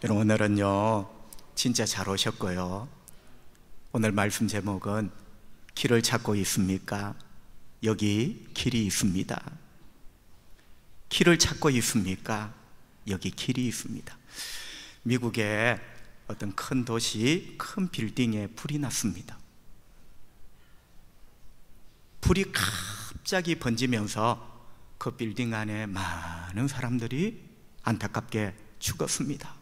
여러분, 오늘은요 진짜 잘 오셨고요. 오늘 말씀 제목은 길을 찾고 있습니까? 여기 길이 있습니다. 길을 찾고 있습니까? 여기 길이 있습니다. 미국의 어떤 큰 도시, 큰 빌딩에 불이 났습니다. 불이 갑자기 번지면서 그 빌딩 안에 많은 사람들이 안타깝게 죽었습니다.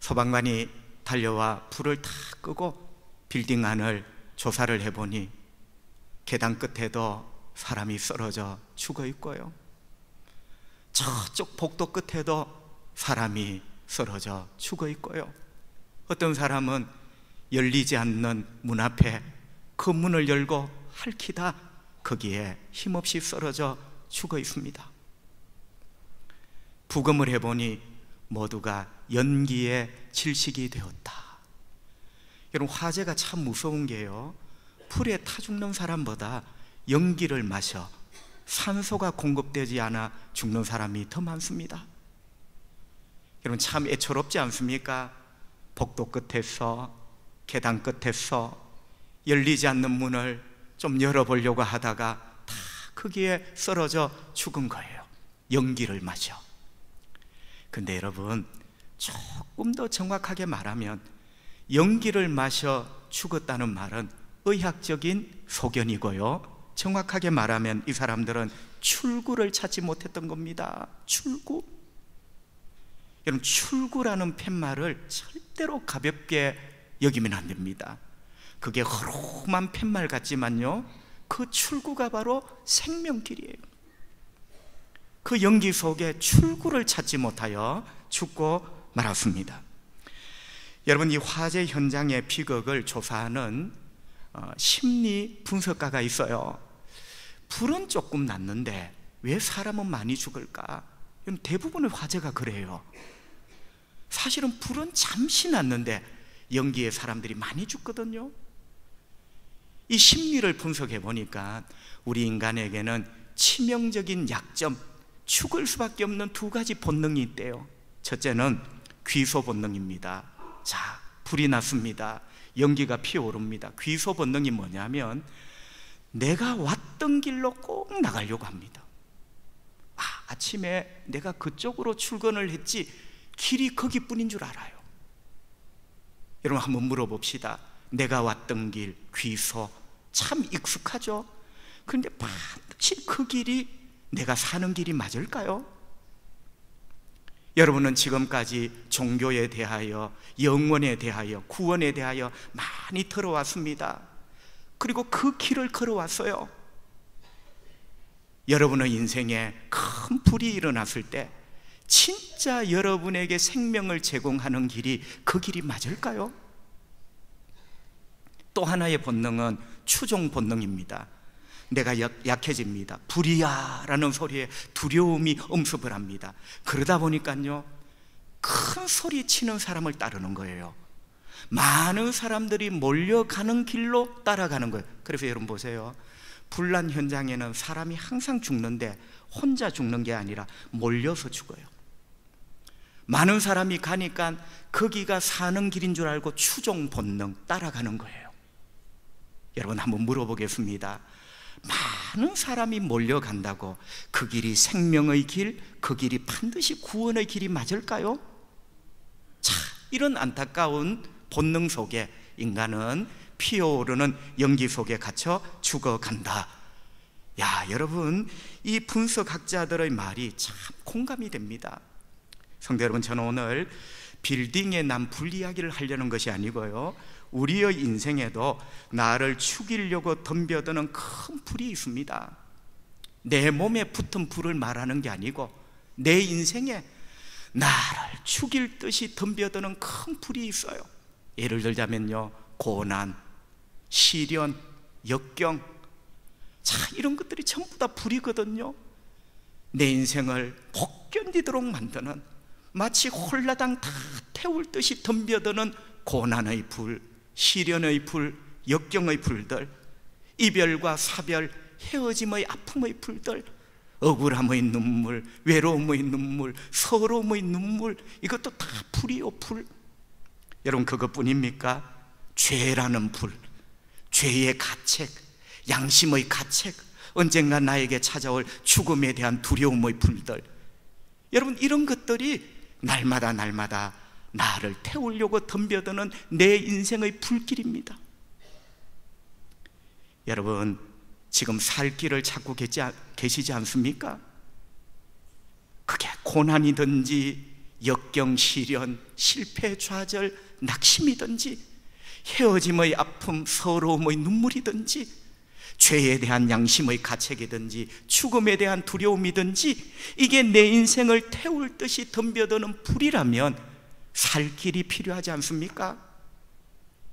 소방관이 달려와 불을 다 끄고 빌딩 안을 조사를 해보니 계단 끝에도 사람이 쓰러져 죽어 있고요, 저쪽 복도 끝에도 사람이 쓰러져 죽어 있고요, 어떤 사람은 열리지 않는 문 앞에 그 문을 열고 핥히다 거기에 힘없이 쓰러져 죽어 있습니다. 부검을 해보니 모두가 연기에 질식이 되었다. 여러분, 화재가 참 무서운 게요, 불에 타 죽는 사람보다 연기를 마셔 산소가 공급되지 않아 죽는 사람이 더 많습니다. 여러분, 참 애처롭지 않습니까? 복도 끝에서, 계단 끝에서 열리지 않는 문을 좀 열어보려고 하다가 다 거기에 쓰러져 죽은 거예요. 연기를 마셔. 근데 여러분, 조금 더 정확하게 말하면 연기를 마셔 죽었다는 말은 의학적인 소견이고요, 정확하게 말하면 이 사람들은 출구를 찾지 못했던 겁니다. 출구. 여러분, 출구라는 팻말을 절대로 가볍게 여기면 안 됩니다. 그게 허름한 팻말 같지만요, 그 출구가 바로 생명길이에요. 그 연기 속에 출구를 찾지 못하여 죽고 말았습니다. 여러분, 이 화재 현장의 비극을 조사하는 심리 분석가가 있어요. 불은 조금 났는데 왜 사람은 많이 죽을까? 대부분의 화재가 그래요. 사실은 불은 잠시 났는데 연기에 사람들이 많이 죽거든요. 이 심리를 분석해 보니까 우리 인간에게는 치명적인 약점, 죽을 수밖에 없는 두 가지 본능이 있대요. 첫째는 귀소 본능입니다. 자, 불이 났습니다. 연기가 피어오릅니다. 귀소 본능이 뭐냐면 내가 왔던 길로 꼭 나가려고 합니다. 아침에 내가 그쪽으로 출근을 했지 길이 거기뿐인 줄 알아요. 여러분, 한번 물어봅시다. 내가 왔던 길, 귀소, 참 익숙하죠? 그런데 반드시 그 길이 내가 사는 길이 맞을까요? 여러분은 지금까지 종교에 대하여, 영원에 대하여, 구원에 대하여 많이 들어왔습니다. 그리고 그 길을 걸어왔어요. 여러분의 인생에 큰 불이 일어났을 때 진짜 여러분에게 생명을 제공하는 길이 그 길이 맞을까요? 또 하나의 본능은 추종 본능입니다. 내가 약해집니다. 불이야 라는 소리에 두려움이 엄습을 합니다. 그러다 보니까요, 큰 소리 치는 사람을 따르는 거예요. 많은 사람들이 몰려가는 길로 따라가는 거예요. 그래서 여러분 보세요, 불난 현장에는 사람이 항상 죽는데 혼자 죽는 게 아니라 몰려서 죽어요. 많은 사람이 가니까 거기가 사는 길인 줄 알고 추종 본능 따라가는 거예요. 여러분, 한번 물어보겠습니다. 많은 사람이 몰려간다고 그 길이 생명의 길, 그 길이 반드시 구원의 길이 맞을까요? 자, 이런 안타까운 본능 속에 인간은 피어오르는 연기 속에 갇혀 죽어간다. 야, 여러분, 이 분석학자들의 말이 참 공감이 됩니다. 성도 여러분, 저는 오늘 빌딩에 난 불 이야기를 하려는 것이 아니고요, 우리의 인생에도 나를 죽이려고 덤벼드는 큰 불이 있습니다. 내 몸에 붙은 불을 말하는 게 아니고 내 인생에 나를 죽일 듯이 덤벼드는 큰 불이 있어요. 예를 들자면요, 고난, 시련, 역경, 자, 이런 것들이 전부 다 불이거든요. 내 인생을 못 견디도록 만드는, 마치 홀라당 다 태울 듯이 덤벼드는 고난의 불, 시련의 불, 역경의 불들, 이별과 사별, 헤어짐의 아픔의 불들, 억울함의 눈물, 외로움의 눈물, 서러움의 눈물, 이것도 다 불이요, 불. 여러분, 그것뿐입니까? 죄라는 불, 죄의 가책, 양심의 가책, 언젠가 나에게 찾아올 죽음에 대한 두려움의 불들. 여러분, 이런 것들이 날마다 나를 태우려고 덤벼드는 내 인생의 불길입니다. 여러분, 지금 살 길을 찾고 계시지 않습니까? 그게 고난이든지 역경, 시련, 실패, 좌절, 낙심이든지 헤어짐의 아픔, 서러움의 눈물이든지 죄에 대한 양심의 가책이든지 죽음에 대한 두려움이든지 이게 내 인생을 태울 듯이 덤벼드는 불이라면 살 길이 필요하지 않습니까?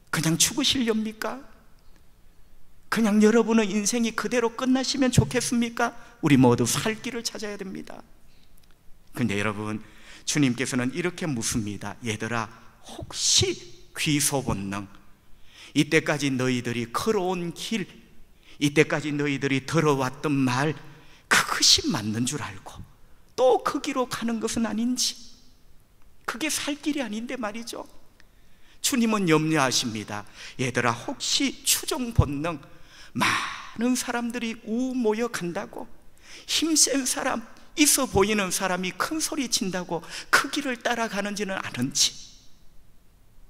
그냥 죽으시렵니까? 그냥 여러분의 인생이 그대로 끝나시면 좋겠습니까? 우리 모두 살 길을 찾아야 됩니다. 근데 여러분, 주님께서는 이렇게 묻습니다. 얘들아, 혹시 귀소본능, 이때까지 너희들이 걸어온 길, 이때까지 너희들이 들어왔던 말, 그것이 맞는 줄 알고 또 그 길로 가는 것은 아닌지, 그게 살 길이 아닌데 말이죠. 주님은 염려하십니다. 얘들아, 혹시 추종 본능, 많은 사람들이 모여 간다고, 힘센 사람, 있어 보이는 사람이 큰 소리 친다고 그 길을 따라가는지는 아는지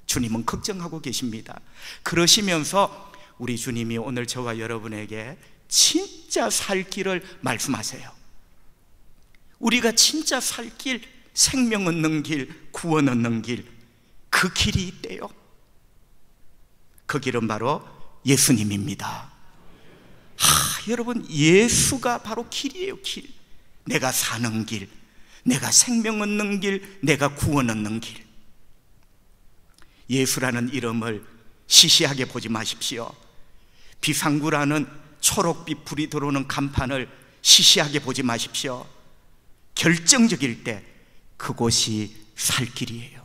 주님은 걱정하고 계십니다. 그러시면서 우리 주님이 오늘 저와 여러분에게 진짜 살 길을 말씀하세요. 우리가 진짜 살 길, 생명 얻는 길, 구원 얻는 길, 그 길이 있대요. 그 길은 바로 예수님입니다. 여러분, 예수가 바로 길이에요. 길. 내가 사는 길, 내가 생명 얻는 길, 내가 구원 얻는 길. 예수라는 이름을 시시하게 보지 마십시오. 비상구라는 초록빛 불이 들어오는 간판을 시시하게 보지 마십시오. 결정적일 때 그곳이 살 길이에요.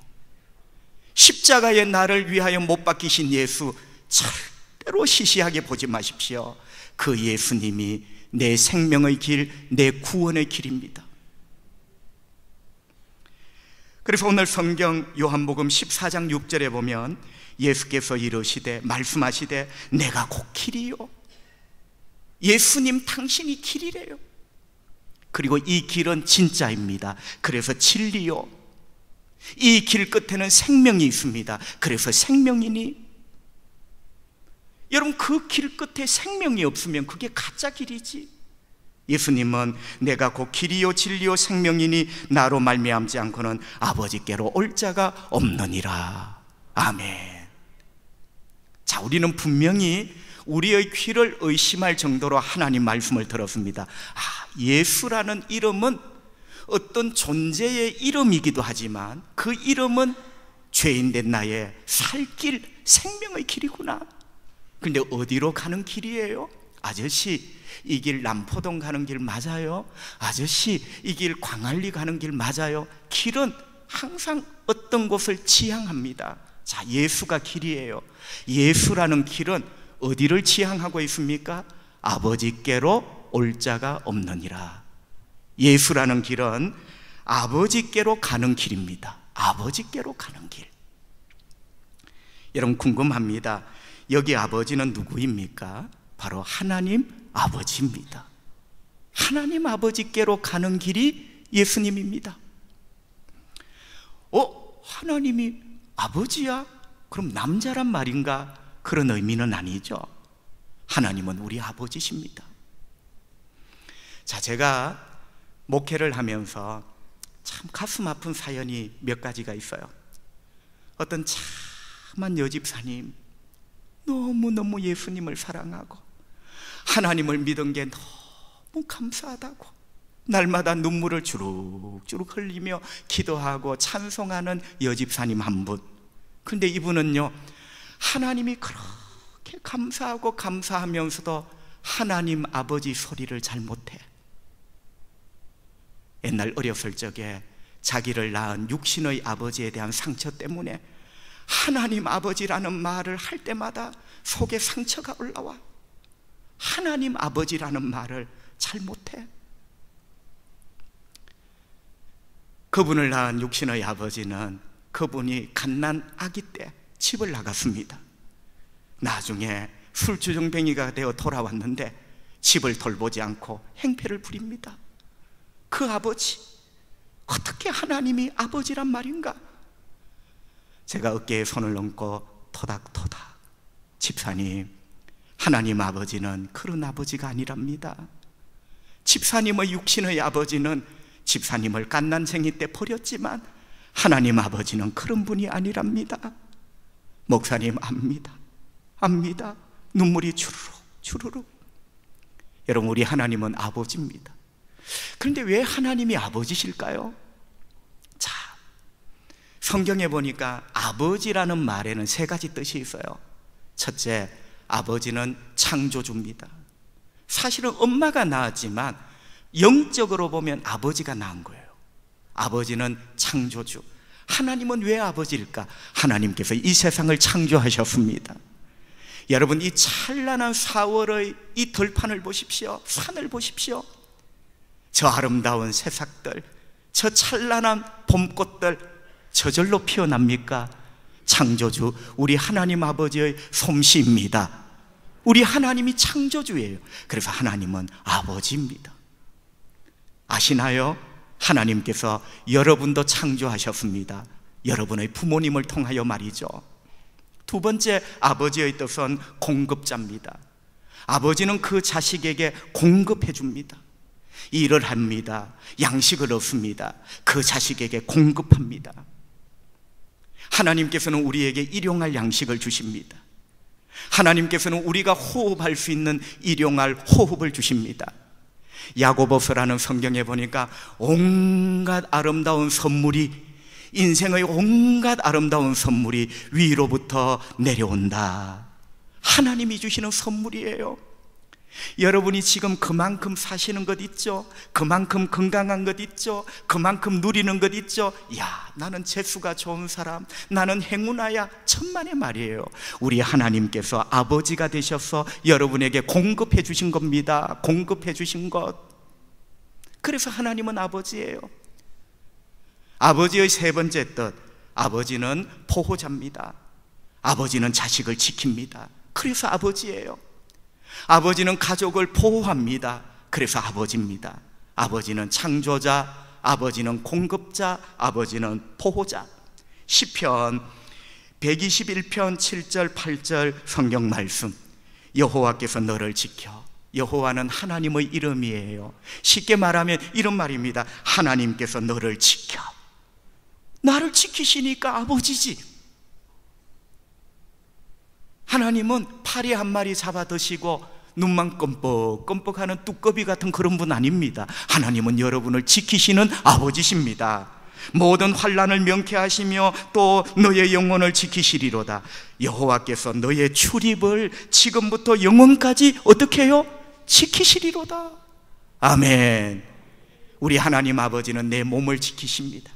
십자가에 나를 위하여 못 박히신 예수, 절대로 시시하게 보지 마십시오. 그 예수님이 내 생명의 길, 내 구원의 길입니다. 그래서 오늘 성경 요한복음 14장 6절에 보면 예수께서 이르시되, 말씀하시되, 내가 곧 길이요, 예수님 당신이 길이래요. 그리고 이 길은 진짜입니다. 그래서 진리요, 이 길 끝에는 생명이 있습니다. 그래서 생명이니, 여러분, 그 길 끝에 생명이 없으면 그게 가짜 길이지. 예수님은 내가 곧 길이요 진리요 생명이니 나로 말미암지 않고는 아버지께로 올 자가 없느니라. 아멘. 자, 우리는 분명히 우리의 귀를 의심할 정도로 하나님 말씀을 들었습니다. 예수라는 이름은 어떤 존재의 이름이기도 하지만 그 이름은 죄인된 나의 살 길, 생명의 길이구나. 근데 어디로 가는 길이에요? 아저씨, 이 길 남포동 가는 길 맞아요? 아저씨, 이 길 광안리 가는 길 맞아요? 길은 항상 어떤 곳을 지향합니다. 자, 예수가 길이에요. 예수라는 길은 어디를 지향하고 있습니까? 아버지께로 올 자가 없느니라. 예수라는 길은 아버지께로 가는 길입니다. 아버지께로 가는 길. 여러분, 궁금합니다. 여기 아버지는 누구입니까? 바로 하나님 아버지입니다. 하나님 아버지께로 가는 길이 예수님입니다. 하나님이 아버지야? 그럼 남자란 말인가? 그런 의미는 아니죠. 하나님은 우리 아버지십니다. 자, 제가 목회를 하면서 참 가슴 아픈 사연이 몇 가지가 있어요. 어떤 참한 여집사님, 너무너무 예수님을 사랑하고 하나님을 믿은 게 너무 감사하다고 날마다 눈물을 주룩주룩 흘리며 기도하고 찬송하는 여집사님 한 분. 근데 이분은요, 하나님이 그렇게 감사하고 감사하면서도 하나님 아버지 소리를 잘 못해. 옛날 어렸을 적에 자기를 낳은 육신의 아버지에 대한 상처 때문에 하나님 아버지라는 말을 할 때마다 속에 상처가 올라와. 하나님 아버지라는 말을 잘 못해. 그분을 낳은 육신의 아버지는 그분이 갓난 아기 때 집을 나갔습니다. 나중에 술주정뱅이가 되어 돌아왔는데 집을 돌보지 않고 행패를 부립니다. 그 아버지, 어떻게 하나님이 아버지란 말인가? 제가 어깨에 손을 얹고 토닥토닥, 집사님, 하나님 아버지는 그런 아버지가 아니랍니다. 집사님의 육신의 아버지는 집사님을 갓난생이 때 버렸지만 하나님 아버지는 그런 분이 아니랍니다. 목사님, 압니다. 눈물이 주르륵. 여러분, 우리 하나님은 아버지입니다. 그런데 왜 하나님이 아버지실까요? 자, 성경에 보니까 아버지라는 말에는 세 가지 뜻이 있어요. 첫째, 아버지는 창조주입니다. 사실은 엄마가 낳았지만 영적으로 보면 아버지가 낳은 거예요. 아버지는 창조주. 하나님은 왜 아버지일까? 하나님께서 이 세상을 창조하셨습니다. 여러분, 이 찬란한 4월의 이 들판을 보십시오. 산을 보십시오. 저 아름다운 새싹들, 저 찬란한 봄꽃들 저절로 피어납니까? 창조주 우리 하나님 아버지의 솜씨입니다. 우리 하나님이 창조주예요. 그래서 하나님은 아버지입니다. 아시나요? 하나님께서 여러분도 창조하셨습니다. 여러분의 부모님을 통하여 말이죠. 두 번째, 아버지의 뜻은 공급자입니다. 아버지는 그 자식에게 공급해 줍니다. 일을 합니다. 양식을 얻습니다. 그 자식에게 공급합니다. 하나님께서는 우리에게 일용할 양식을 주십니다. 하나님께서는 우리가 호흡할 수 있는 일용할 호흡을 주십니다. 야고보서라는 성경에 보니까 온갖 아름다운 선물이, 인생의 온갖 아름다운 선물이 위로부터 내려온다. 하나님이 주시는 선물이에요. 여러분이 지금 그만큼 사시는 것 있죠? 그만큼 건강한 것 있죠? 그만큼 누리는 것 있죠? 야, 나는 재수가 좋은 사람, 나는 행운아야. 천만의 말이에요. 우리 하나님께서 아버지가 되셔서 여러분에게 공급해 주신 겁니다. 공급해 주신 것. 그래서 하나님은 아버지예요. 아버지의 세 번째 뜻, 아버지는 보호자입니다. 아버지는 자식을 지킵니다. 그래서 아버지예요. 아버지는 가족을 보호합니다. 그래서 아버지입니다. 아버지는 창조자, 아버지는 공급자, 아버지는 보호자. 시편 121편 7절 8절 성경 말씀, 여호와께서 너를 지켜. 여호와는 하나님의 이름이에요. 쉽게 말하면 이런 말입니다. 하나님께서 너를 지켜. 나를 지키시니까 아버지지. 하나님은 파리 한 마리 잡아 드시고 눈만 껌뻑껌뻑하는 뚜꺼비 같은 그런 분 아닙니다. 하나님은 여러분을 지키시는 아버지십니다. 모든 환난을 명쾌하시며 또 너의 영혼을 지키시리로다. 여호와께서 너의 출입을 지금부터 영원까지 어떻게 해요? 지키시리로다. 아멘. 우리 하나님 아버지는 내 몸을 지키십니다.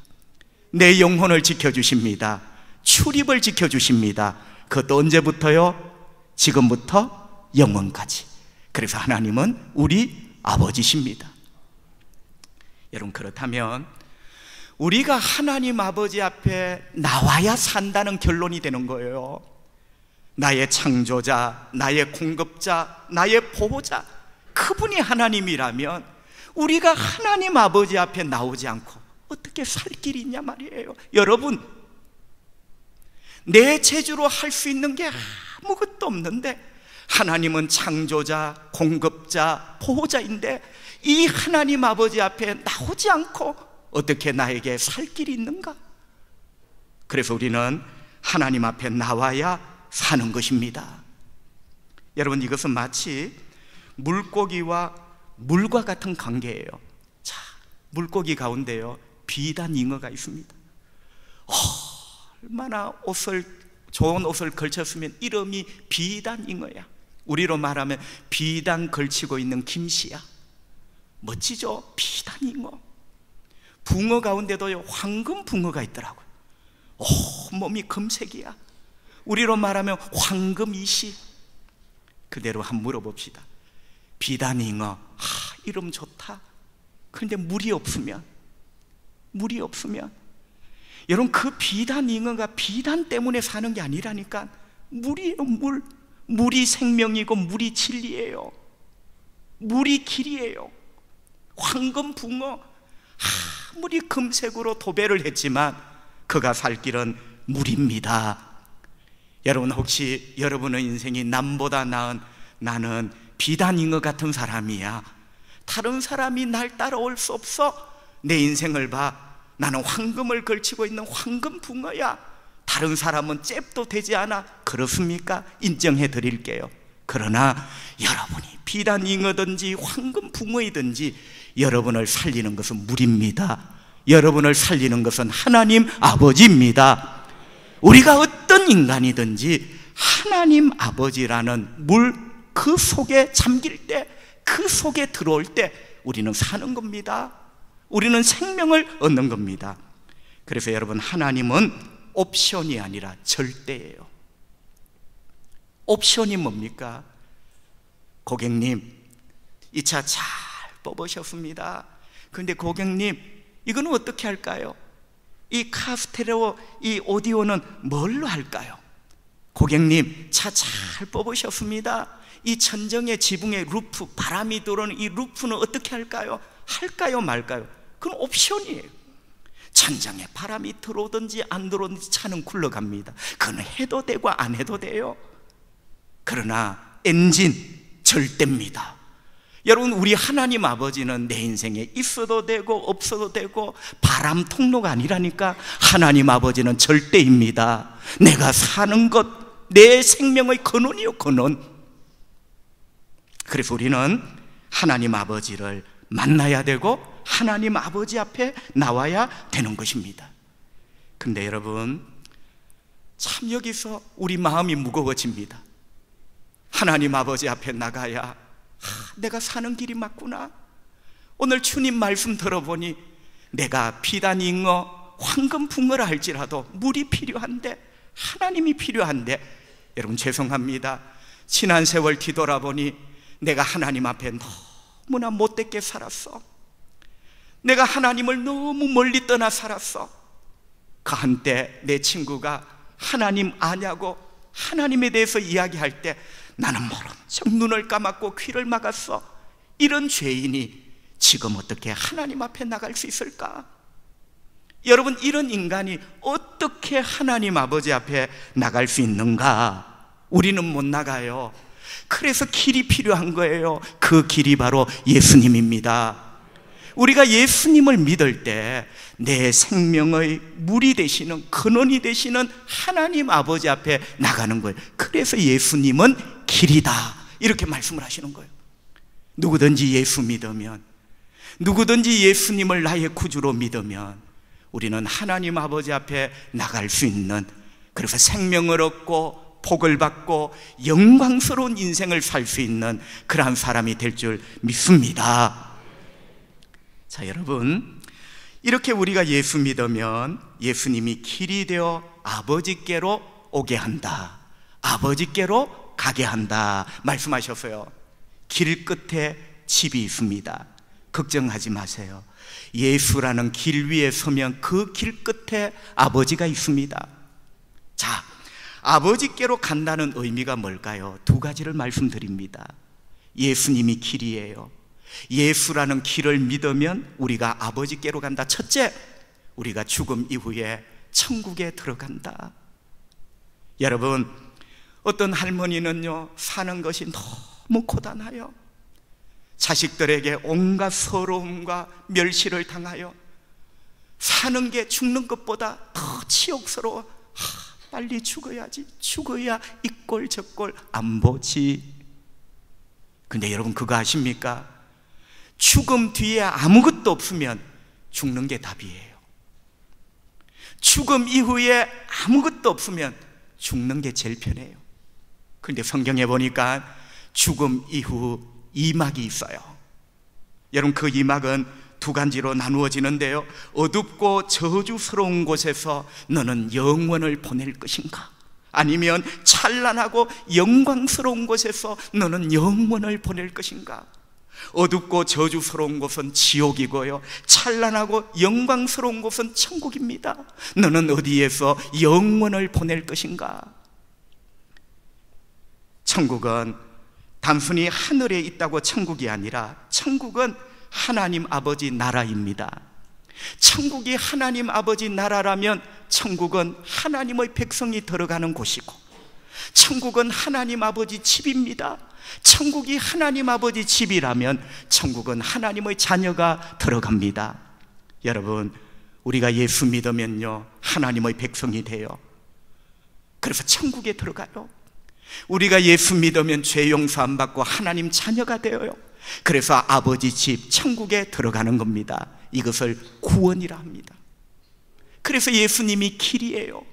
내 영혼을 지켜주십니다. 출입을 지켜주십니다. 그것도 언제부터요? 지금부터 영원까지. 그래서 하나님은 우리 아버지십니다. 여러분, 그렇다면 우리가 하나님 아버지 앞에 나와야 산다는 결론이 되는 거예요. 나의 창조자, 나의 공급자, 나의 보호자, 그분이 하나님이라면 우리가 하나님 아버지 앞에 나오지 않고 어떻게 살 길이 있냐 말이에요. 여러분, 내 재주로 할 수 있는 게 아무것도 없는데 하나님은 창조자, 공급자, 보호자인데 이 하나님 아버지 앞에 나오지 않고 어떻게 나에게 살 길이 있는가? 그래서 우리는 하나님 앞에 나와야 사는 것입니다. 여러분, 이것은 마치 물고기와 물과 같은 관계예요. 자, 물고기 가운데요, 비단 잉어가 있습니다. 얼마나 좋은 옷을 걸쳤으면 이름이 비단 잉어야. 우리로 말하면 비단 걸치고 있는 김씨야. 멋지죠? 비단 잉어. 붕어 가운데도 황금 붕어가 있더라고요. 몸이 금색이야. 우리로 말하면 황금 이시. 그대로 한번 물어봅시다. 비단 잉어, 이름 좋다. 그런데 물이 없으면 물이 없으면. 여러분, 그 비단 잉어가 비단 때문에 사는 게 아니라니까. 물이에요, 물. 물이 생명이고 물이 진리예요. 물이 길이에요. 황금 붕어, 아무리 금색으로 도배를 했지만 그가 살 길은 물입니다. 여러분, 혹시 여러분의 인생이 남보다 나은 나는 비단 잉어 같은 사람이야, 다른 사람이 날 따라올 수 없어, 내 인생을 봐, 나는 황금을 걸치고 있는 황금 붕어야, 다른 사람은 잽도 되지 않아, 그렇습니까? 인정해 드릴게요. 그러나 여러분이 비단 잉어든지 황금 붕어이든지 여러분을 살리는 것은 물입니다. 여러분을 살리는 것은 하나님 아버지입니다. 우리가 어떤 인간이든지 하나님 아버지라는 물, 그 속에 잠길 때, 그 속에 들어올 때 우리는 사는 겁니다. 우리는 생명을 얻는 겁니다. 그래서 여러분, 하나님은 옵션이 아니라 절대예요. 옵션이 뭡니까? 고객님, 이 차 잘 뽑으셨습니다. 그런데 고객님, 이거는 어떻게 할까요? 이 카스테레오, 이 오디오는 뭘로 할까요? 고객님, 차 잘 뽑으셨습니다. 이 천정의 지붕의 루프, 바람이 들어오는 이 루프는 어떻게 할까요? 할까요, 말까요? 그건 옵션이에요. 천장에 바람이 들어오든지 안 들어오든지 차는 굴러갑니다. 그건 해도 되고 안 해도 돼요. 그러나 엔진 절대입니다. 여러분, 우리 하나님 아버지는 내 인생에 있어도 되고 없어도 되고 바람 통로가 아니라니까. 하나님 아버지는 절대입니다. 내가 사는 것, 내 생명의 근원이요, 근원. 그래서 우리는 하나님 아버지를 만나야 되고 하나님 아버지 앞에 나와야 되는 것입니다. 근데 여러분, 참 여기서 우리 마음이 무거워집니다. 하나님 아버지 앞에 나가야 내가 사는 길이 맞구나. 오늘 주님 말씀 들어보니 내가 비단 잉어, 황금 붕어라 할지라도 물이 필요한데, 하나님이 필요한데, 여러분 죄송합니다. 지난 세월 뒤돌아보니 내가 하나님 앞에 너무나 못되게 살았어. 내가 하나님을 너무 멀리 떠나 살았어. 그 한때 내 친구가 하나님 아냐고 하나님에 대해서 이야기할 때 나는 모른 척 눈을 감았고 귀를 막았어. 이런 죄인이 지금 어떻게 하나님 앞에 나갈 수 있을까? 여러분, 이런 인간이 어떻게 하나님 아버지 앞에 나갈 수 있는가? 우리는 못 나가요. 그래서 길이 필요한 거예요. 그 길이 바로 예수님입니다. 우리가 예수님을 믿을 때 내 생명의 물이 되시는, 근원이 되시는 하나님 아버지 앞에 나가는 거예요. 그래서 예수님은 길이다, 이렇게 말씀을 하시는 거예요. 누구든지 예수 믿으면, 누구든지 예수님을 나의 구주로 믿으면 우리는 하나님 아버지 앞에 나갈 수 있는, 그래서 생명을 얻고 복을 받고 영광스러운 인생을 살 수 있는 그러한 사람이 될 줄 믿습니다. 자, 여러분, 이렇게 우리가 예수 믿으면 예수님이 길이 되어 아버지께로 오게 한다, 아버지께로 가게 한다 말씀하셨어요. 길 끝에 집이 있습니다. 걱정하지 마세요. 예수라는 길 위에 서면 그 길 끝에 아버지가 있습니다. 자, 아버지께로 간다는 의미가 뭘까요? 두 가지를 말씀드립니다. 예수님이 길이에요. 예수라는 길을 믿으면 우리가 아버지께로 간다. 첫째, 우리가 죽음 이후에 천국에 들어간다. 여러분, 어떤 할머니는요, 사는 것이 너무 고단해요. 자식들에게 온갖 서러움과 멸시를 당하여 사는 게 죽는 것보다 더 치욕스러워. 빨리 죽어야지, 죽어야 이 꼴 저 꼴 안 보지. 근데 여러분, 그거 아십니까? 죽음 뒤에 아무것도 없으면 죽는 게 답이에요. 죽음 이후에 아무것도 없으면 죽는 게 제일 편해요. 그런데 성경에 보니까 죽음 이후 이막이 있어요. 여러분, 그 이막은 두 가지로 나누어지는데요, 어둡고 저주스러운 곳에서 너는 영원을 보낼 것인가? 아니면 찬란하고 영광스러운 곳에서 너는 영원을 보낼 것인가? 어둡고 저주스러운 곳은 지옥이고요, 찬란하고 영광스러운 곳은 천국입니다. 너는 어디에서 영원을 보낼 것인가? 천국은 단순히 하늘에 있다고 천국이 아니라 천국은 하나님 아버지 나라입니다. 천국이 하나님 아버지 나라라면 천국은 하나님의 백성이 들어가는 곳이고, 천국은 하나님 아버지 집입니다. 천국이 하나님 아버지 집이라면 천국은 하나님의 자녀가 들어갑니다. 여러분, 우리가 예수 믿으면요, 하나님의 백성이 돼요. 그래서 천국에 들어가요. 우리가 예수 믿으면 죄 용서 안 받고 하나님 자녀가 되어요. 그래서 아버지 집 천국에 들어가는 겁니다. 이것을 구원이라 합니다. 그래서 예수님이 길이에요.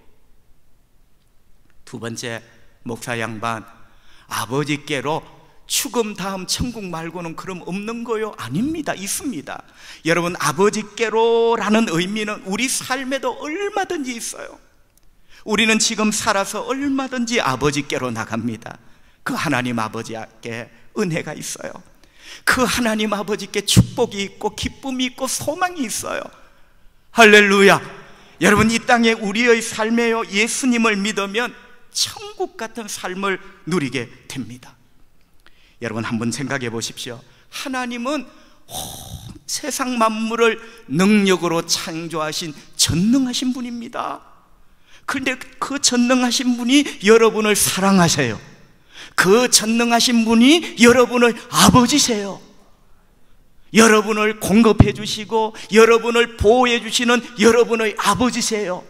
두 번째, 목사 양반, 아버지께로 죽음 다음 천국 말고는 그럼 없는 거요? 아닙니다. 있습니다. 여러분, 아버지께로라는 의미는 우리 삶에도 얼마든지 있어요. 우리는 지금 살아서 얼마든지 아버지께로 나갑니다. 그 하나님 아버지께 은혜가 있어요. 그 하나님 아버지께 축복이 있고 기쁨이 있고 소망이 있어요. 할렐루야. 여러분, 이 땅에 우리의 삶에요, 예수님을 믿으면 천국 같은 삶을 누리게 됩니다. 여러분, 한번 생각해 보십시오. 하나님은 세상 만물을 능력으로 창조하신 전능하신 분입니다. 그런데 그 전능하신 분이 여러분을 사랑하세요. 그 전능하신 분이 여러분의 아버지세요. 여러분을 공급해 주시고 여러분을 보호해 주시는 여러분의 아버지세요.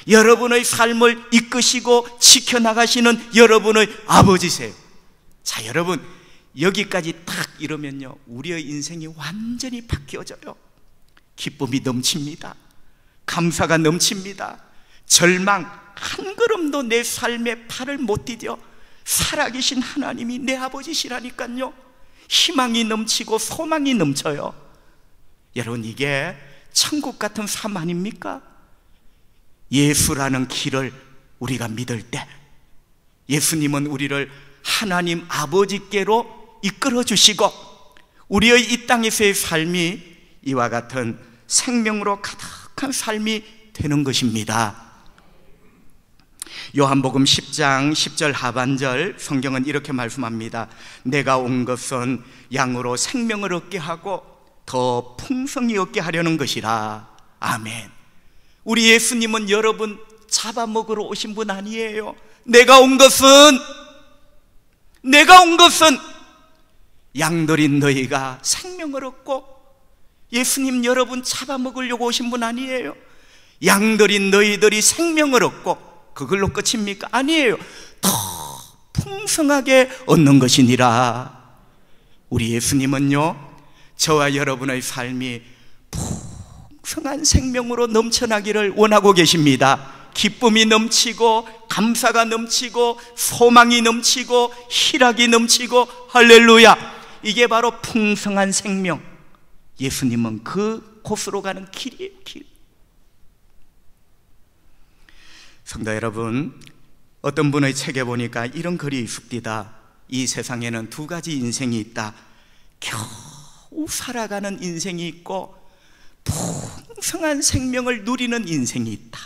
여러분의 삶을 이끄시고 지켜나가시는 여러분의 아버지세요. 자, 여러분, 여기까지 딱 이러면요, 우리의 인생이 완전히 바뀌어져요. 기쁨이 넘칩니다. 감사가 넘칩니다. 절망 한 걸음도 내 삶에 발을 못 디뎌 살아계신 하나님이 내 아버지시라니까요. 희망이 넘치고 소망이 넘쳐요. 여러분, 이게 천국 같은 삶 아닙니까? 예수라는 길을 우리가 믿을 때 예수님은 우리를 하나님 아버지께로 이끌어 주시고 우리의 이 땅에서의 삶이 이와 같은 생명으로 가득한 삶이 되는 것입니다. 요한복음 10장 10절 하반절 성경은 이렇게 말씀합니다. 내가 온 것은 양으로 생명을 얻게 하고 더 풍성히 얻게 하려는 것이라. 아멘. 우리 예수님은 여러분 잡아먹으러 오신 분 아니에요. 내가 온 것은 양들인 너희가 생명을 얻고, 예수님 여러분 잡아먹으려고 오신 분 아니에요. 양들인 너희들이 생명을 얻고 그걸로 끝입니까? 아니에요. 더 풍성하게 얻는 것이니라. 우리 예수님은요, 저와 여러분의 삶이 풍성한 생명으로 넘쳐나기를 원하고 계십니다. 기쁨이 넘치고 감사가 넘치고 소망이 넘치고 희락이 넘치고, 할렐루야. 이게 바로 풍성한 생명. 예수님은 그 곳으로 가는 길이에요. 길. 성도 여러분, 어떤 분의 책에 보니까 이런 글이 있습니다. 이 세상에는 두 가지 인생이 있다. 겨우 살아가는 인생이 있고 풍성한 생명을 누리는 인생이 있다.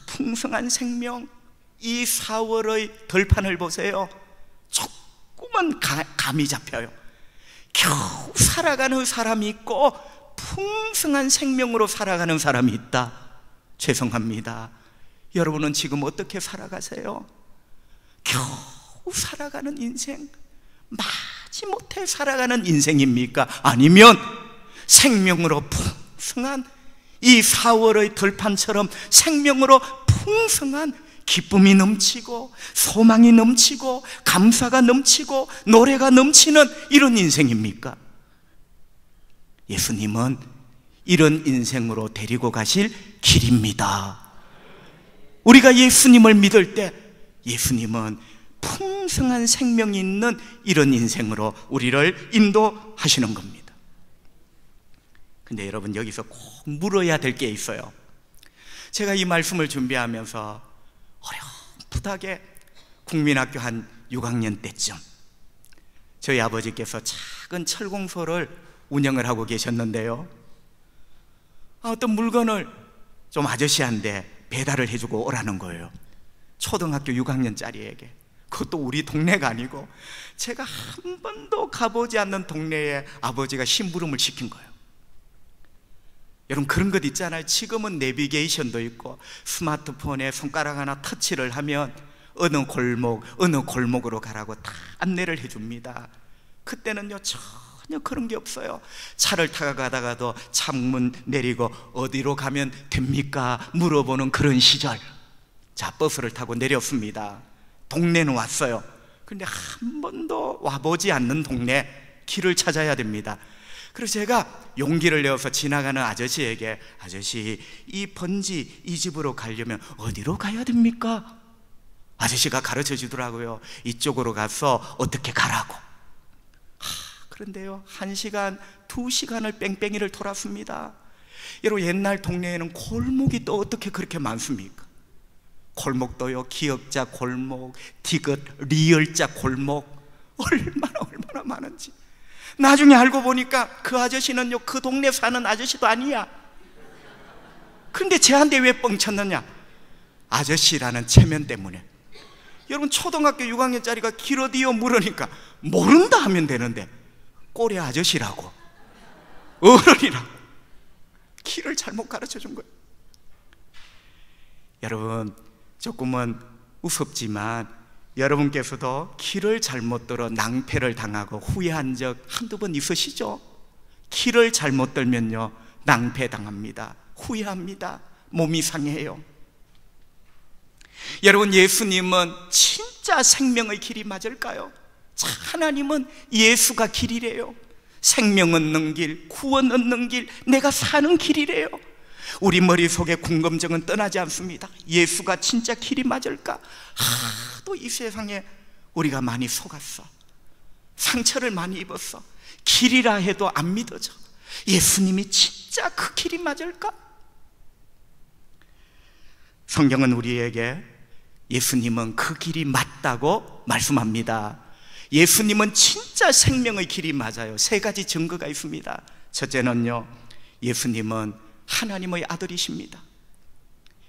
풍성한 생명, 이 4월의 들판을 보세요. 조금은 감이 잡혀요. 겨우 살아가는 사람이 있고 풍성한 생명으로 살아가는 사람이 있다. 죄송합니다. 여러분은 지금 어떻게 살아가세요? 겨우 살아가는 인생, 마지못해 살아가는 인생입니까? 아니면 생명으로 풍성한 이 4월의 들판처럼 생명으로 풍성한 기쁨이 넘치고 소망이 넘치고 감사가 넘치고 노래가 넘치는 이런 인생입니까? 예수님은 이런 인생으로 데리고 가실 길입니다. 우리가 예수님을 믿을 때 예수님은 풍성한 생명이 있는 이런 인생으로 우리를 인도하시는 겁니다. 근데 여러분, 여기서 꼭 물어야 될 게 있어요. 제가 이 말씀을 준비하면서 어렴풋하게 국민학교 한 6학년 때쯤 저희 아버지께서 작은 철공소를 운영을 하고 계셨는데요, 어떤 물건을 좀 아저씨한테 배달을 해주고 오라는 거예요. 초등학교 6학년짜리에게. 그것도 우리 동네가 아니고 제가 한 번도 가보지 않는 동네에 아버지가 심부름을 시킨 거예요. 여러분, 그런 것 있잖아요. 지금은 내비게이션도 있고 스마트폰에 손가락 하나 터치를 하면 어느 골목, 어느 골목으로 가라고 다 안내를 해줍니다. 그때는요, 전혀 그런 게 없어요. 차를 타고 가다가도 창문 내리고 어디로 가면 됩니까? 물어보는 그런 시절. 자, 버스를 타고 내렸습니다. 동네는 왔어요. 근데 한 번도 와보지 않는 동네, 길을 찾아야 됩니다. 그래서 제가 용기를 내어서 지나가는 아저씨에게, 아저씨, 이 번지 이 집으로 가려면 어디로 가야 됩니까? 아저씨가 가르쳐 주더라고요. 이쪽으로 가서 어떻게 가라고. 그런데요, 1시간, 2시간을 뺑뺑이를 돌았습니다. 여러분, 옛날 동네에는 골목이 또 어떻게 그렇게 많습니까? 골목도요, 기역자 골목, 디귿, 리을자 골목, 얼마나 많은지. 나중에 알고 보니까 그 아저씨는요, 그 동네 사는 아저씨도 아니야. 그런데 쟤한테 왜 뻥쳤느냐? 아저씨라는 체면 때문에. 여러분, 초등학교 6학년짜리가 길 어디요 물으니까 모른다 하면 되는데 꼴의 아저씨라고, 어른이라고 길을 잘못 가르쳐 준 거예요. 여러분, 조금은 우습지만 여러분께서도 길을 잘못 들어 낭패를 당하고 후회한 적 한두 번 있으시죠? 길을 잘못 들면요, 낭패 당합니다. 후회합니다. 몸이 상해요. 여러분, 예수님은 진짜 생명의 길이 맞을까요? 하나님은 예수가 길이래요. 생명 얻는 길, 구원 얻는 길, 내가 사는 길이래요. 우리 머릿속에 궁금증은 떠나지 않습니다. 예수가 진짜 길이 맞을까? 하도 이 세상에 우리가 많이 속았어. 상처를 많이 입었어. 길이라 해도 안 믿어져. 예수님이 진짜 그 길이 맞을까? 성경은 우리에게 예수님은 그 길이 맞다고 말씀합니다. 예수님은 진짜 생명의 길이 맞아요. 3가지 증거가 있습니다. 첫째는요, 예수님은 하나님의 아들이십니다.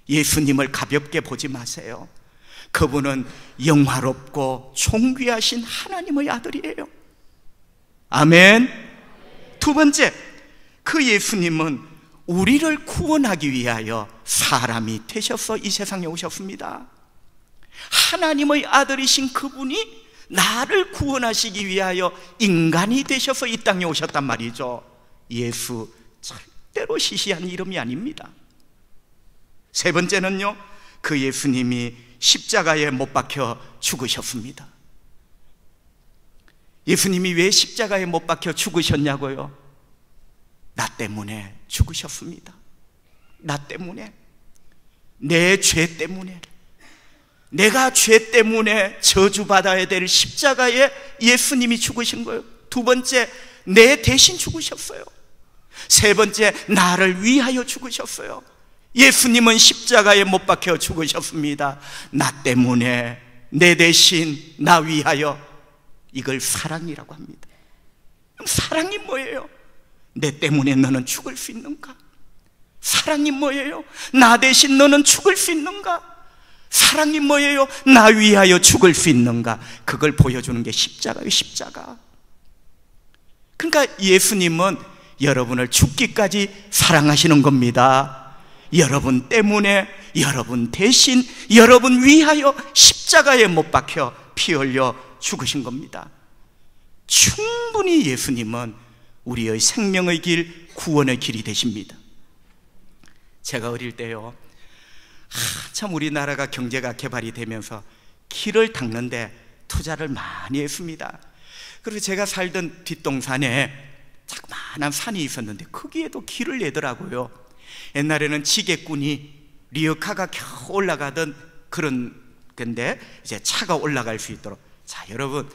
예수님을 가볍게 보지 마세요. 그분은 영화롭고 존귀하신 하나님의 아들이에요. 아멘. 두 번째, 그 예수님은 우리를 구원하기 위하여 사람이 되셔서 이 세상에 오셨습니다. 하나님의 아들이신 그분이 나를 구원하시기 위하여 인간이 되셔서 이 땅에 오셨단 말이죠. 예수, 절대로 시시한 이름이 아닙니다. 세 번째는요, 그 예수님이 십자가에 못 박혀 죽으셨습니다. 예수님이 왜 십자가에 못 박혀 죽으셨냐고요? 나 때문에 죽으셨습니다. 나 때문에, 내 죄 때문에, 내가 죄 때문에 저주받아야 될 십자가에 예수님이 죽으신 거예요. 두 번째, 내 대신 죽으셨어요. 세 번째, 나를 위하여 죽으셨어요. 예수님은 십자가에 못 박혀 죽으셨습니다. 나 때문에, 내 대신, 나 위하여. 이걸 사랑이라고 합니다. 사랑이 뭐예요? 내 때문에 너는 죽을 수 있는가? 사랑이 뭐예요? 나 대신 너는 죽을 수 있는가? 사랑이 뭐예요? 나 위하여 죽을 수 있는가? 그걸 보여주는 게 십자가예요. 십자가. 그러니까 예수님은 여러분을 죽기까지 사랑하시는 겁니다. 여러분 때문에, 여러분 대신, 여러분 위하여 십자가에 못 박혀 피 흘려 죽으신 겁니다. 충분히 예수님은 우리의 생명의 길, 구원의 길이 되십니다. 제가 어릴 때요, 참 우리나라가 경제가 개발이 되면서 길을 닦는데 투자를 많이 했습니다. 그리고 제가 살던 뒷동산에 자그마한 산이 있었는데 거기에도 길을 내더라고요. 옛날에는 지게꾼이 리어카가 겨우 올라가던 그런 건데 이제 차가 올라갈 수 있도록. 자, 여러분,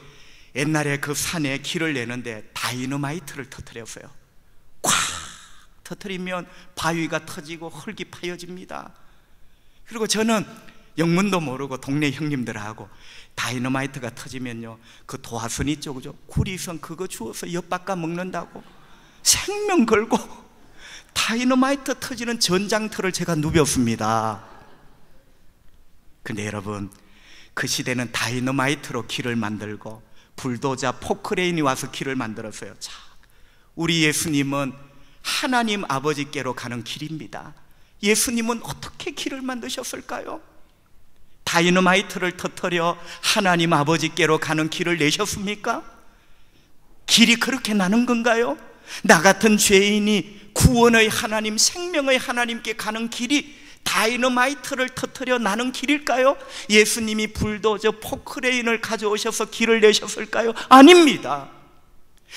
옛날에 그 산에 길을 내는데 다이너마이트를 터뜨렸어요. 콱 터뜨리면 바위가 터지고 흙이 파여집니다. 그리고 저는 영문도 모르고 동네 형님들하고 다이너마이트가 터지면요, 그 도화선 있죠, 그죠? 구리선 그거 주워서 엿바꿔 먹는다고 생명 걸고 다이너마이트 터지는 전장터를 제가 누볐습니다. 근데 여러분, 그 시대는 다이너마이트로 길을 만들고 불도저, 포크레인이 와서 길을 만들었어요. 자, 우리 예수님은 하나님 아버지께로 가는 길입니다. 예수님은 어떻게 길을 만드셨을까요? 다이너마이트를 터뜨려 하나님 아버지께로 가는 길을 내셨습니까? 길이 그렇게 나는 건가요? 나 같은 죄인이 구원의 하나님, 생명의 하나님께 가는 길이 다이너마이트를 터뜨려 나는 길일까요? 예수님이 불도저, 포크레인을 가져오셔서 길을 내셨을까요? 아닙니다.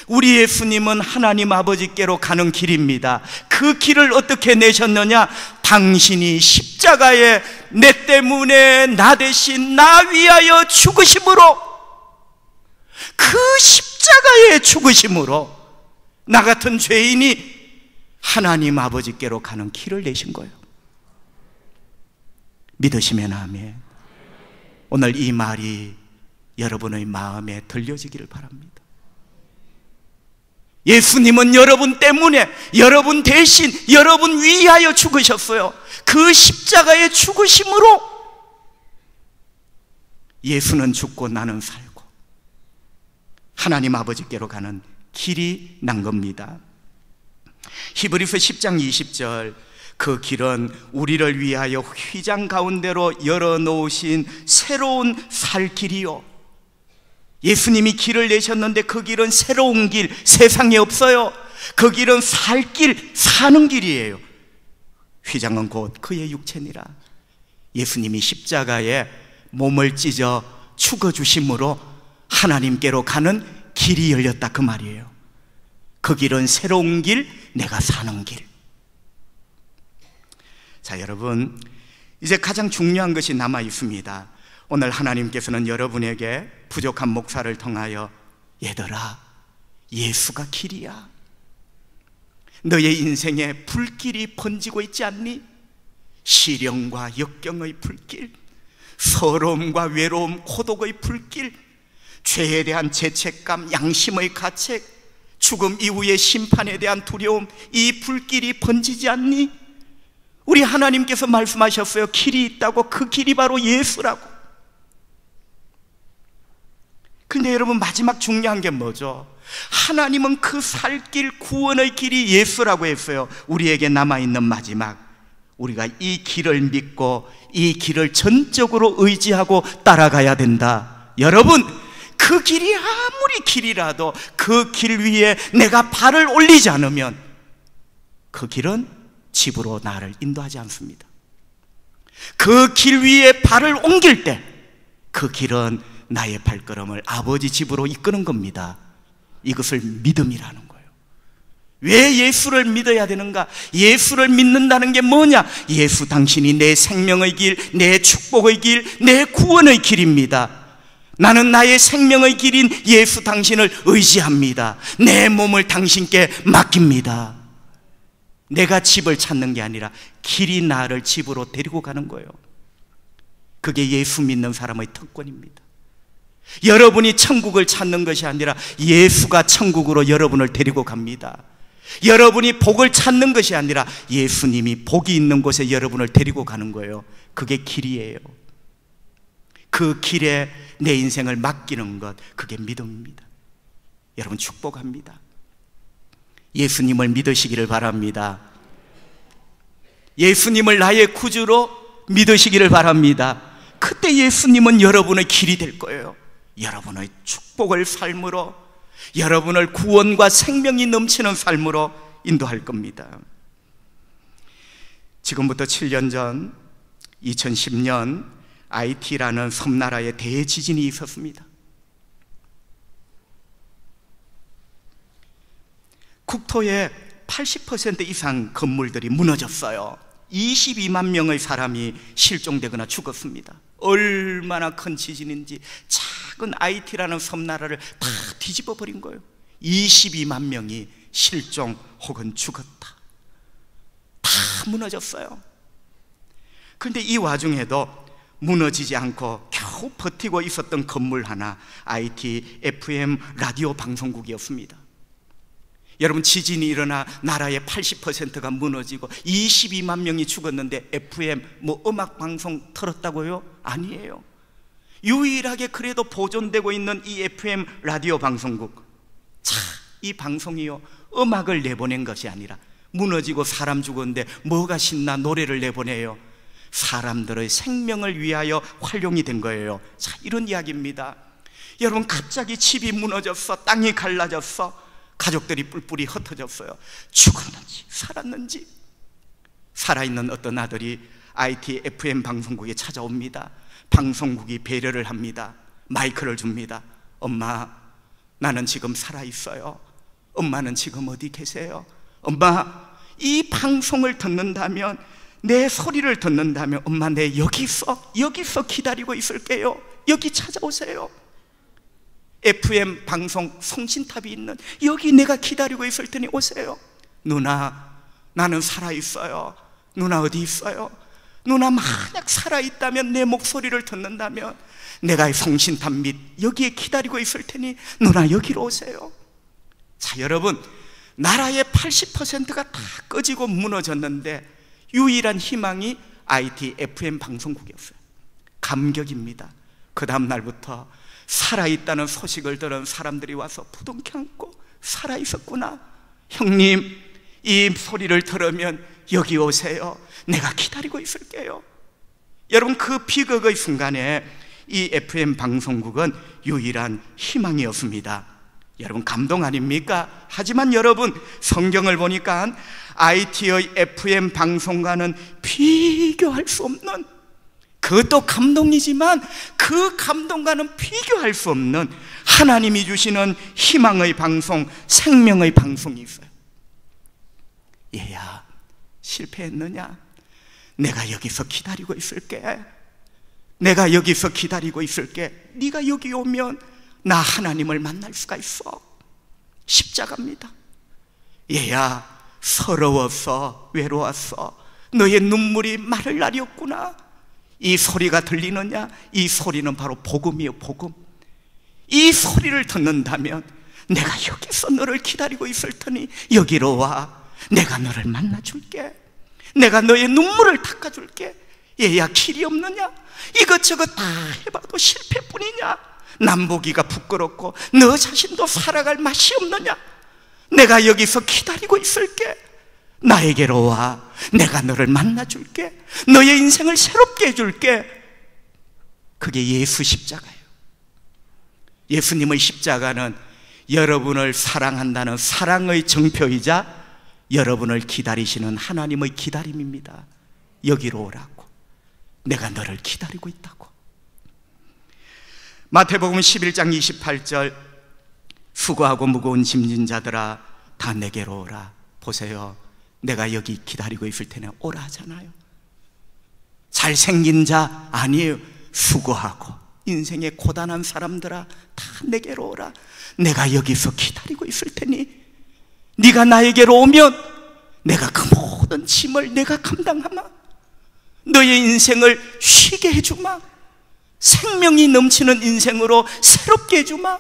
우리 예수님은 하나님 아버지께로 가는 길입니다. 그 길을 어떻게 내셨느냐? 당신이 십자가에 내 때문에 나 대신 나 위하여 죽으심으로, 그 십자가의 죽으심으로 나 같은 죄인이 하나님 아버지께로 가는 길을 내신 거예요. 믿으시면 아멘. 오늘 이 말이 여러분의 마음에 들려지기를 바랍니다. 예수님은 여러분 때문에, 여러분 대신, 여러분 위하여 죽으셨어요. 그 십자가의 죽으심으로 예수는 죽고 나는 살고 하나님 아버지께로 가는 길이 난 겁니다. 히브리서 10장 20절, 그 길은 우리를 위하여 휘장 가운데로 열어놓으신 새로운 살 길이요. 예수님이 길을 내셨는데 그 길은 새로운 길, 세상에 없어요. 그 길은 살 길, 사는 길이에요. 휘장은 곧 그의 육체니라. 예수님이 십자가에 몸을 찢어 죽어주심으로 하나님께로 가는 길이 열렸다, 그 말이에요. 그 길은 새로운 길, 내가 사는 길. 자, 여러분, 이제 가장 중요한 것이 남아 있습니다. 오늘 하나님께서는 여러분에게 부족한 목사를 통하여, 얘들아, 예수가 길이야. 너의 인생에 불길이 번지고 있지 않니? 시련과 역경의 불길, 서러움과 외로움, 고독의 불길, 죄에 대한 죄책감, 양심의 가책, 죽음 이후의 심판에 대한 두려움, 이 불길이 번지지 않니? 우리 하나님께서 말씀하셨어요. 길이 있다고. 그 길이 바로 예수라고. 근데 여러분, 마지막 중요한 게 뭐죠? 하나님은 그 살길, 구원의 길이 예수라고 했어요. 우리에게 남아있는 마지막, 우리가 이 길을 믿고 이 길을 전적으로 의지하고 따라가야 된다. 여러분, 그 길이 아무리 길이라도 그 길 위에 내가 발을 올리지 않으면 그 길은 집으로 나를 인도하지 않습니다. 그 길 위에 발을 옮길 때 그 길은 나의 발걸음을 아버지 집으로 이끄는 겁니다. 이것을 믿음이라는 거예요. 왜 예수를 믿어야 되는가? 예수를 믿는다는 게 뭐냐? 예수 당신이 내 생명의 길, 내 축복의 길, 내 구원의 길입니다. 나는 나의 생명의 길인 예수 당신을 의지합니다. 내 몸을 당신께 맡깁니다. 내가 집을 찾는 게 아니라 길이 나를 집으로 데리고 가는 거예요. 그게 예수 믿는 사람의 특권입니다. 여러분이 천국을 찾는 것이 아니라 예수가 천국으로 여러분을 데리고 갑니다. 여러분이 복을 찾는 것이 아니라 예수님이 복이 있는 곳에 여러분을 데리고 가는 거예요. 그게 길이에요. 그 길에 내 인생을 맡기는 것, 그게 믿음입니다. 여러분, 축복합니다. 예수님을 믿으시기를 바랍니다. 예수님을 나의 구주로 믿으시기를 바랍니다. 그때 예수님은 여러분의 길이 될 거예요. 여러분의 축복을 삶으로, 여러분을 구원과 생명이 넘치는 삶으로 인도할 겁니다. 지금부터 7년 전 2010년 IT라는 섬나라에 대지진이 있었습니다. 국토의 80% 이상 건물들이 무너졌어요. 22만 명의 사람이 실종되거나 죽었습니다. 얼마나 큰 지진인지 작은 IT라는 섬나라를 다 뒤집어 버린 거예요. 22만 명이 실종 혹은 죽었다. 다 무너졌어요. 그런데 이 와중에도 무너지지 않고 겨우 버티고 있었던 건물 하나, IT, FM 라디오 방송국이었습니다. 여러분, 지진이 일어나 나라의 80%가 무너지고 22만 명이 죽었는데 FM 음악 방송 틀었다고요? 아니에요. 유일하게 그래도 보존되고 있는 이 FM 라디오 방송국, 이 방송이요, 음악을 내보낸 것이 아니라 무너지고 사람 죽었는데 뭐가 신나 노래를 내보내요? 사람들의 생명을 위하여 활용이 된 거예요. 자, 이런 이야기입니다. 여러분, 갑자기 집이 무너졌어, 땅이 갈라졌어, 가족들이 뿔뿔이 흩어졌어요. 죽었는지 살았는지. 살아있는 어떤 아들이 IT, FM 방송국에 찾아옵니다. 방송국이 배려를 합니다. 마이크를 줍니다. 엄마, 나는 지금 살아있어요. 엄마는 지금 어디 계세요? 엄마, 이 방송을 듣는다면, 내 소리를 듣는다면 엄마, 내 여기서 기다리고 있을게요. 여기 찾아오세요. FM 방송 송신탑이 있는 여기 내가 기다리고 있을 테니 오세요. 누나, 나는 살아있어요. 누나 어디 있어요? 누나 만약 살아있다면, 내 목소리를 듣는다면 내가 송신탑 밑 여기에 기다리고 있을 테니 누나 여기로 오세요. 자, 여러분, 나라의 80%가 다 꺼지고 무너졌는데 유일한 희망이 IT, FM 방송국이었어요. 감격입니다. 그 다음 날부터 살아있다는 소식을 들은 사람들이 와서 부둥켜 안고, 살아있었구나, 형님 이 소리를 들으면 여기 오세요. 내가 기다리고 있을게요. 여러분, 그 비극의 순간에 이 FM 방송국은 유일한 희망이었습니다. 여러분, 감동 아닙니까? 하지만 여러분, 성경을 보니까 IT의 FM 방송과는 비교할 수 없는, 그것도 감동이지만 그 감동과는 비교할 수 없는 하나님이 주시는 희망의 방송, 생명의 방송이 있어요. 얘야, 실패했느냐? 내가 여기서 기다리고 있을게. 내가 여기서 기다리고 있을게. 네가 여기 오면 나 하나님을 만날 수가 있어. 십자가입니다. 얘야, 서러웠어, 외로웠어, 너의 눈물이 마를 날이 없구나. 이 소리가 들리느냐? 이 소리는 바로 복음이요, 복음. 이 소리를 듣는다면 내가 여기서 너를 기다리고 있을 테니 여기로 와. 내가 너를 만나줄게. 내가 너의 눈물을 닦아줄게. 얘야, 길이 없느냐? 이것저것 다 해봐도 실패뿐이냐? 남보기가 부끄럽고 너 자신도 살아갈 맛이 없느냐? 내가 여기서 기다리고 있을게. 나에게로 와. 내가 너를 만나줄게. 너의 인생을 새롭게 해줄게. 그게 예수 십자가예요. 예수님의 십자가는 여러분을 사랑한다는 사랑의 정표이자 여러분을 기다리시는 하나님의 기다림입니다. 여기로 오라고. 내가 너를 기다리고 있다고. 마태복음 11장 28절, 수고하고 무거운 짐진 자들아 다 내게로 오라. 보세요, 내가 여기 기다리고 있을 테니 오라 하잖아요. 잘생긴 자 아니에요. 수고하고 인생에 고단한 사람들아 다 내게로 오라. 내가 여기서 기다리고 있을 테니 네가 나에게로 오면 내가 그 모든 짐을 내가 감당하마. 너의 인생을 쉬게 해주마. 생명이 넘치는 인생으로 새롭게 해주마.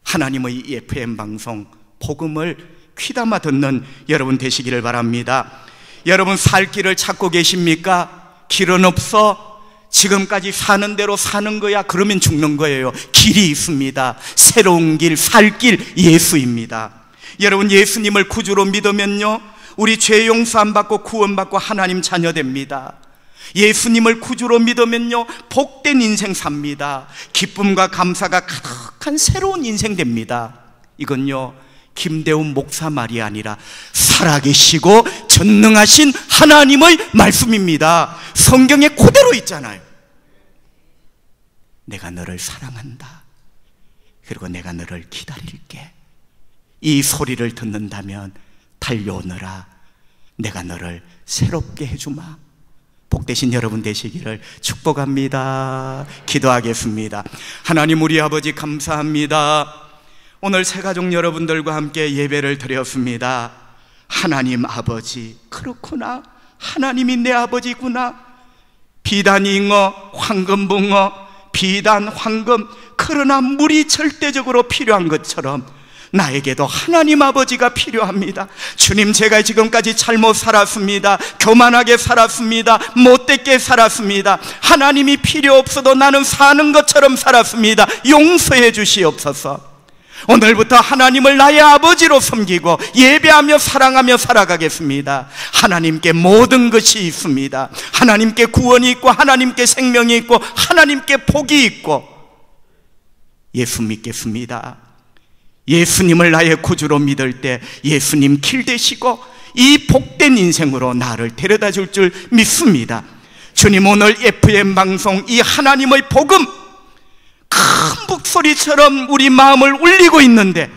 하나님의 FM 방송 복음을 귀담아 듣는 여러분 되시기를 바랍니다. 여러분, 살 길을 찾고 계십니까? 길은 없어. 지금까지 사는 대로 사는 거야. 그러면 죽는 거예요. 길이 있습니다. 새로운 길, 살 길, 예수입니다. 여러분, 예수님을 구주로 믿으면요, 우리 죄 용서 안 받고 구원받고 하나님 자녀 됩니다. 예수님을 구주로 믿으면요, 복된 인생 삽니다. 기쁨과 감사가 가득한 새로운 인생 됩니다. 이건요, 김대훈 목사 말이 아니라 살아계시고 전능하신 하나님의 말씀입니다. 성경에 그대로 있잖아요. 내가 너를 사랑한다. 그리고 내가 너를 기다릴게. 이 소리를 듣는다면 달려오너라. 내가 너를 새롭게 해주마. 복되신 여러분 되시기를 축복합니다. 기도하겠습니다. 하나님, 우리 아버지 감사합니다. 오늘 새가족 여러분들과 함께 예배를 드렸습니다. 하나님 아버지, 그렇구나. 하나님이 내 아버지구나. 비단 잉어, 황금붕어, 비단, 황금, 그러나 물이 절대적으로 필요한 것처럼 나에게도 하나님 아버지가 필요합니다. 주님, 제가 지금까지 잘못 살았습니다. 교만하게 살았습니다. 못되게 살았습니다. 하나님이 필요 없어도 나는 사는 것처럼 살았습니다. 용서해 주시옵소서. 오늘부터 하나님을 나의 아버지로 섬기고 예배하며 사랑하며 살아가겠습니다. 하나님께 모든 것이 있습니다. 하나님께 구원이 있고, 하나님께 생명이 있고, 하나님께 복이 있고, 예수 믿겠습니다. 예수님을 나의 구주로 믿을 때 예수님 길 되시고 이 복된 인생으로 나를 데려다 줄 줄 믿습니다. 주님, 오늘 FM 방송 이 하나님의 복음 큰 목소리처럼 우리 마음을 울리고 있는데,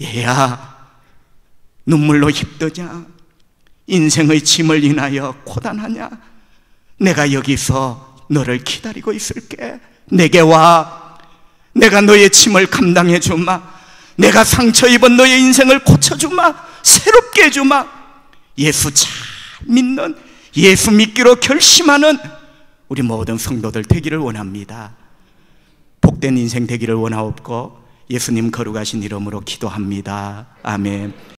얘야, 눈물로 힘드냐? 인생의 짐을 인하여 고단하냐? 내가 여기서 너를 기다리고 있을게. 내게 와. 내가 너의 짐을 감당해 주마. 내가 상처 입은 너의 인생을 고쳐주마. 새롭게 해주마. 예수 잘 믿는, 예수 믿기로 결심하는 우리 모든 성도들 되기를 원합니다. 복된 인생 되기를 원하옵고 예수님 거룩하신 이름으로 기도합니다. 아멘.